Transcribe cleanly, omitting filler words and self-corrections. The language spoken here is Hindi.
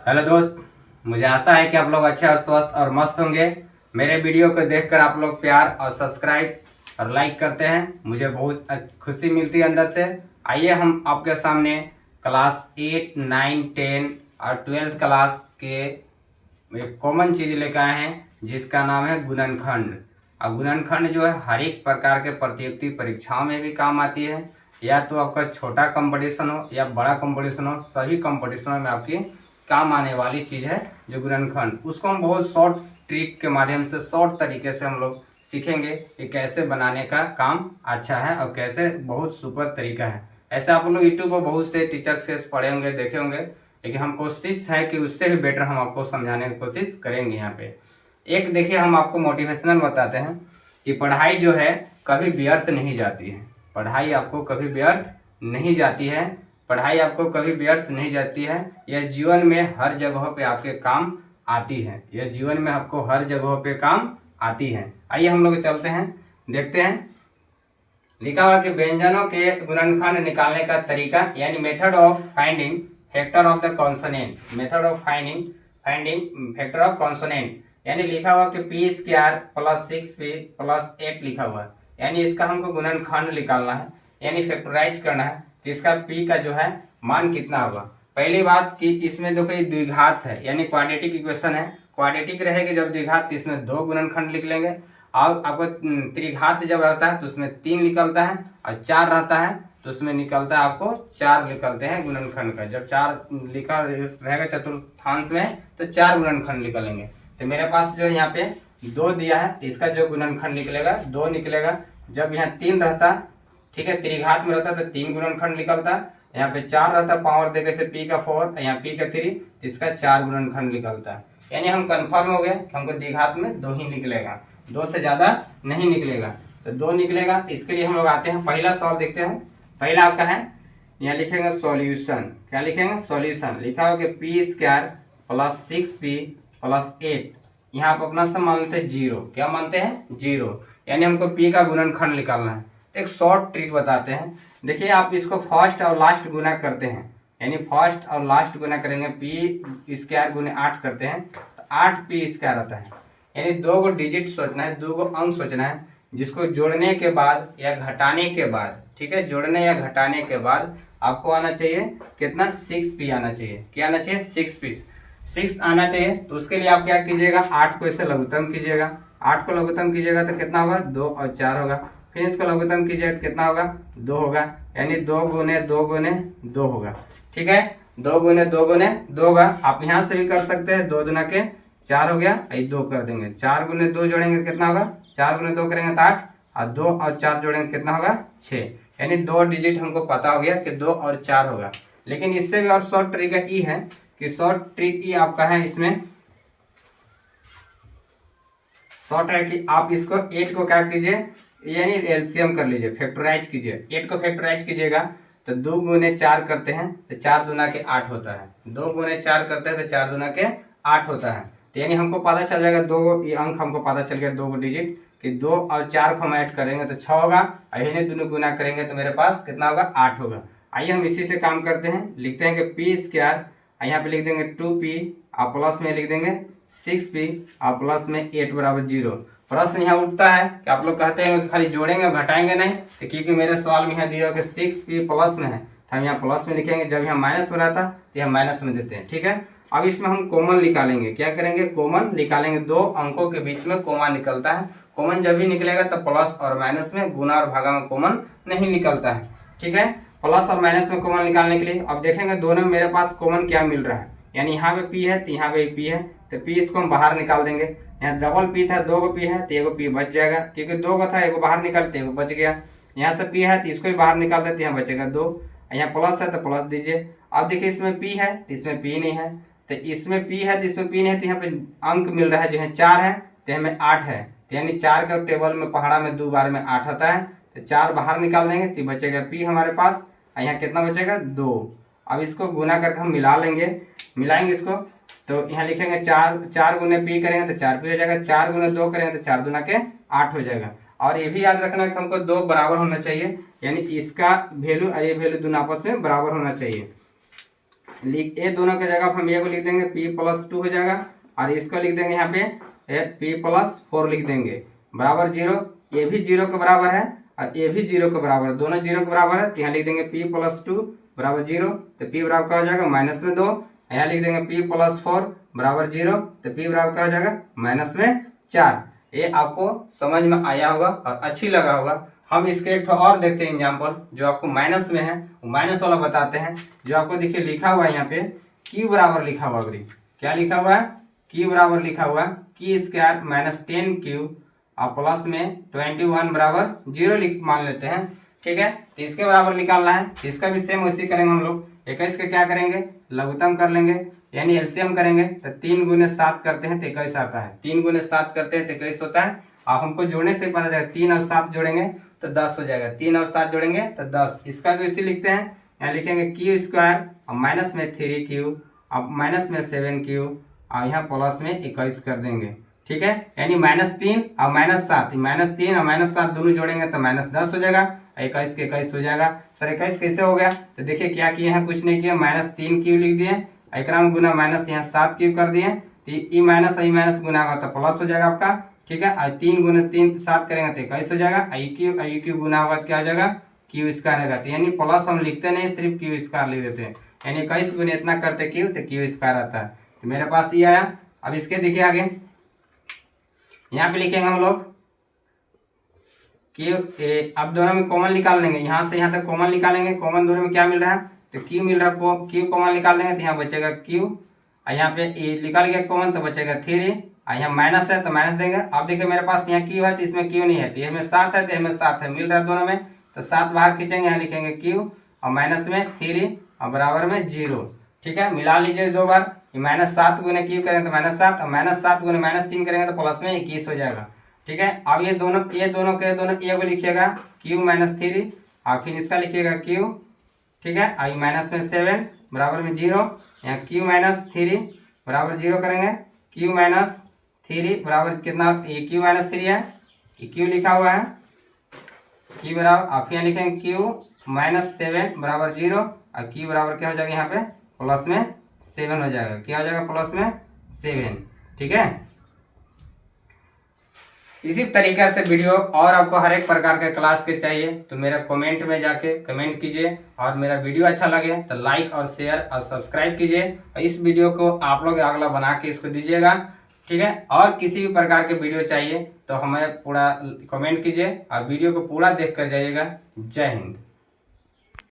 हेलो दोस्त। मुझे आशा है कि आप लोग अच्छे और स्वस्थ और मस्त होंगे। मेरे वीडियो को देखकर आप लोग प्यार और सब्सक्राइब और लाइक करते हैं, मुझे बहुत खुशी मिलती है अंदर से। आइए हम आपके सामने क्लास 8, 9, 10 और 12th क्लास के एक कॉमन चीज़ लेकर आए हैं जिसका नाम है गुणनखंड। और गुणनखंड जो है हर एक प्रकार के प्रतियोगिता परीक्षाओं में भी काम आती है। या तो आपका छोटा कंपटीशन हो या बड़ा कंपटीशन हो, सभी कंपटीशनों में आपकी काम आने वाली चीज़ है जो गुणनखंड। उसको हम बहुत शॉर्ट ट्रिक के माध्यम से, शॉर्ट तरीके से हम लोग सीखेंगे कि कैसे बनाने का काम अच्छा है और कैसे बहुत सुपर तरीका है। ऐसे आप लोग यूट्यूब पर बहुत से टीचर से पढ़े होंगे, देखे होंगे, लेकिन हम कोशिश है कि उससे भी बेटर हम आपको समझाने की कोशिश करेंगे। यहाँ पे एक देखिए, हम आपको मोटिवेशनल बताते हैं कि पढ़ाई जो है कभी व्यर्थ नहीं जाती है। पढ़ाई आपको कभी व्यर्थ नहीं जाती है। पढ़ाई आपको कभी व्यर्थ नहीं जाती है। यह जीवन में हर जगह पे आपके काम आती है। यह जीवन में आपको हर जगह पे काम आती है। आइए हम लोग चलते हैं, देखते हैं। लिखा हुआ कि व्यंजनों के गुणनखंड निकालने का तरीका, यानी method of finding factor of the consonant. Method of finding finding factor of consonant, यानी लिखा हुआ कि P square plus 6p plus 8 लिखा हुआ है, यानी इसका हमको गुणनखंड निकालना है, यानी फैक्टराइज करना है कि इसका p का जो है मान कितना होगा। पहली बात कि इसमें देखो ये द्विघात है, यानी क्वाड्रेटिक इक्वेशन है। क्वाड्रेटिक रहेगी जब द्विघात तो इसमें 2 गुणनखंड लिख लेंगे। और आपको त्रिघात जब रहता है तो उसमें 3 निकलता है, और 4 रहता है तो उसमें निकलता है आपको 4 निकलते हैं गुणनखंड का। जब 4 लिखा रहेगा चतुर्थांश में तो 4 गुणनखंड निकलेंगे। तो मेरे पास जो यहाँ पे 2 दिया है, इसका जो गुणनखंड निकलेगा 2 निकलेगा। जब यहाँ 3 रहता, ठीक है, त्रिघात में रहता तो 3 गुणनखंड निकलता। यहाँ पे 4 रहता, पावर देने से p का 4, यहाँ p का 3, तो इसका 4 गुणनखंड निकलता है। यानी हम कंफर्म हो गए कि हमको द्विघात में 2 ही निकलेगा, 2 से ज्यादा नहीं निकलेगा। तो 2 निकलेगा, तो इसके लिए हम लोग आते हैं, पहला सवाल देखते हैं। पहला आपका है, यहाँ लिखेंगे सॉल्यूशन। क्या लिखेंगे? सॉल्यूशन। लिखा हो कि P square plus 6p plus 8, यहाँ आप अपना सब मान लेते हैं 0। क्या मानते हैं? 0। यानी हमको p का गुणनखंड निकालना है। एक शॉर्ट ट्रिक बताते हैं। देखिए, आप इसको फर्स्ट और लास्ट गुना करते हैं, यानी फर्स्ट और लास्ट गुना करेंगे, पी स्क्वायर गुने 8 करते हैं तो 8p स्क्वायर आता है। यानी 2 गो डिजिट सोचना है, 2 गो अंक सोचना है, जिसको जोड़ने के बाद या घटाने के बाद, ठीक है, जोड़ने या घटाने के बाद आपको आना चाहिए कितना? 6p आना चाहिए। क्या आना चाहिए? 6p, 6 आना चाहिए। तो उसके लिए आप क्या कीजिएगा? 8 को इसे लघुत्तम कीजिएगा। 8 को लघुत्तम कीजिएगा तो कितना होगा? 2 और 4 होगा। फिर इसको लघुत्तम कीजिएगा तो कितना होगा? 2 होगा। यानी 2 गुने 2 गुने 2 होगा। ठीक है, 2 गुने 2 गुने 2 होगा। आप यहाँ से भी कर सकते हैं, 2 दुना के 4 हो गया, 2 कर देंगे। 4 गुने 2 जोड़ेंगे तो कितना होगा? 4 गुने 2 करेंगे तो 8, और 2 और 4 जोड़ेंगे कितना होगा? 6। यानी 2 डिजिट हमको पता हो गया कि 2 और 4 होगा। लेकिन इससे भी और शॉर्ट तरीका ई है कि शॉर्ट ट्रिक ई आपका है, इसमें शॉर्ट है कि आप इसको 8 को क्या कीजिए, यानी एलसीएम कर लीजिए, फैक्टराइज कीजिए। 8 को फैक्टराइज कीजिएगा तो 2 गुने 4 करते हैं तो 4 दुना के 8 होता है। 2 गुने 4 करते हैं तो 4 दुना के 8 होता है। तो यानी हमको पता चल जाएगा, 2 ये अंक हमको पता चल गया, 2 को डिजिट, कि 2 और 4 को हम ऐड करेंगे तो 6 होगा, और इन्हें दोनों गुना करेंगे तो मेरे पास कितना होगा? 8 होगा। आइए हम इसी से काम करते हैं। लिखते हैं कि पी स्क्वायर, यहाँ पे लिख देंगे 2p, और प्लस में लिख देंगे 6p, और प्लस में 8 बराबर 0। प्रश्न यहाँ उठता है कि आप लोग कहते हैं कि खाली जोड़ेंगे और घटाएंगे नहीं, तो क्योंकि मेरे सवाल में यहाँ दिया हो कि 6p प्लस में है तो हम यहाँ प्लस में लिखेंगे। जब यहाँ माइनस में रहता तो यहाँ माइनस में देते हैं। ठीक है, अब इसमें हम कॉमन निकालेंगे। क्या करेंगे? कॉमन निकालेंगे। 2 अंकों के बीच में कॉमन निकलता है। कॉमन जब भी निकलेगा तब प्लस और माइनस में, गुना और भागा में कॉमन नहीं निकलता है। ठीक है, प्लस और माइनस में कॉमन निकालने के लिए अब देखेंगे दोनों में मेरे पास कॉमन क्या मिल रहा है। यानी यहाँ पे p है तो यहाँ पे p है, तो p इसको हम बाहर निकाल देंगे। यहाँ डबल p था, 2 गो p है तो 1 गो p बच जाएगा, क्योंकि 2 गो था, 1 गो बाहर निकालते 1 गो बच गया। यहाँ से p है तो इसको भी बाहर निकाल देते, यहाँ बचेगा 2। यहाँ प्लस है तो प्लस दीजिए। अब देखिए, इसमें p है तो इसमें p नहीं है, तो इसमें p है तो इसमें p नहीं है, तो यहाँ पे अंक मिल रहा है जो है 4 है, तो हमें 8 है। तो यानी 4 का टेबल में पहाड़ा में 2 बार में 8 आता है, तो 4 बाहर निकाल देंगे तो बचेगा p हमारे पास, और यहाँ कितना बचेगा? 2। अब इसको गुना करके हम मिला लेंगे, मिलाएंगे इसको, तो यहाँ लिखेंगे 4 गुने p करेंगे तो 4p हो जाएगा। 4 गुने 2 करेंगे तो 4 दुना के 8 हो जाएगा। और ये भी याद रखना कि हमको 2 बराबर होना चाहिए, यानी इसका वैल्यू और ये वैल्यू दोनों आपस में बराबर होना चाहिए। ये दोनों की जगह हम ये को लिख देंगे p+2 हो जाएगा, और इसको लिख देंगे यहाँ पे p+4 लिख देंगे बराबर 0। ये भी 0 के बराबर है और ये भी 0 के बराबर है, दोनों 0 के बराबर है, तो यहाँ लिख देंगे p+2 बराबर 0, तो p बराबर क्या हो जाएगा -2। यहाँ लिख देंगे p+4 बराबर 0, तो p बराबर क्या हो जाएगा -4। ये आपको समझ में आया होगा और अच्छी लगा होगा। हम इसके एक और देखते हैं एग्जाम्पल जो आपको माइनस में है, वो माइनस वाला बताते हैं। जो आपको देखिए लिखा हुआ है यहाँ पे q बराबर लिखा हुआ है, क्या लिखा हुआ है, q बराबर लिखा हुआ है q² -10q और प्लस में 21 बराबर 0 लिख मान लेते हैं। ठीक है, तो इसके बराबर निकालना है, इसका भी सेम वैसे करेंगे हम लोग। 21 के क्या करेंगे, लघुत्तम कर लेंगे यानी एलसीएम करेंगे, तो 3 गुने 7 करते हैं तो 21 आता है, 3 गुने 7 करते हैं तो 21 होता है। और हमको जोड़ने से पता चलेगा 3 और 7 जोड़ेंगे तो 10 हो जाएगा, 3 और 7 जोड़ेंगे तो 10। इसका भी उसी लिखते हैं, यहाँ लिखेंगे q² और माइनस में 3q और माइनस में 7q और यहाँ प्लस में 21 कर देंगे। ठीक है, यानी -3 और -7, -3 और -7 दोनों जोड़ेंगे तो -10 हो जाएगा, 21 के 21 हो जाएगा। सर 21 कैसे हो गया, तो देखिए क्या किए हैं, कुछ नहीं किया, -3q लिख दिए, एकरा में गुना माइनस यहाँ 7q कर दिए, तो ई माइनस गुना होगा तो प्लस हो जाएगा आपका। ठीक है, और 3 गुना 3 7 करेंगे तो 21 हो जाएगा, आई क्यू गुना होगा तो क्या हो जाएगा q² रहेगा। तो यानी प्लस हम लिखते नहीं, सिर्फ q² लिख देते हैं, यानी 21 गुने इतना करते q तो q² आता है। तो मेरे पास ये आया। अब इसके देखिए आगे यहाँ पे लिखेंगे हम लोग q, अब दोनों में कॉमन निकाल लेंगे, यहाँ से यहाँ तक कॉमन निकालेंगे, कॉमन दोनों में क्या मिल रहा है, तो q मिल रहा है, q कॉमन निकाल देंगे तो यहाँ बचेगा q, और यहाँ पे निकल गया कॉमन तो बचेगा 3, और यहाँ माइनस है तो माइनस देंगे। अब देखिए मेरे पास यहाँ q है तो इसमें q नहीं है, तो इसमें 7 है तो इसमें 7 है, मिल रहा है दोनों में, तो 7 बाहर खींचेंगे, यहाँ लिखेंगे q और माइनस में 3 और बराबर में 0। ठीक है, मिला लीजिए दो बार, -7 गुने q करेंगे तो -7 और -7 गुने -3 करेंगे तो प्लस में 21 हो जाएगा। ठीक है, अब ये दोनों के दोनों ये को लिखिएगा q -3 और फिर इसका लिखिएगा q। ठीक है, आई माइनस में 7 बराबर में 0, यहाँ q -3 बराबर 0 करेंगे, q -3 बराबर कितना, ये q -3 है, ये q लिखा हुआ है, q बराबर आप यहाँ लिखेंगे q -7 बराबर 0 और q बराबर क्या हो जाएगा यहाँ पे प्लस में 7 हो जाएगा, क्या हो जाएगा प्लस में 7। ठीक है, इसी तरीके से वीडियो और आपको हर एक प्रकार के क्लास के चाहिए तो मेरा कमेंट में जाके कमेंट कीजिए, और मेरा वीडियो अच्छा लगे तो लाइक और शेयर और सब्सक्राइब कीजिए, और इस वीडियो को आप लोग अगला बना के इसको दीजिएगा। ठीक है, और किसी भी प्रकार के वीडियो चाहिए तो हमें पूरा कमेंट कीजिए और वीडियो को पूरा देख कर जाइएगा। जय हिंद।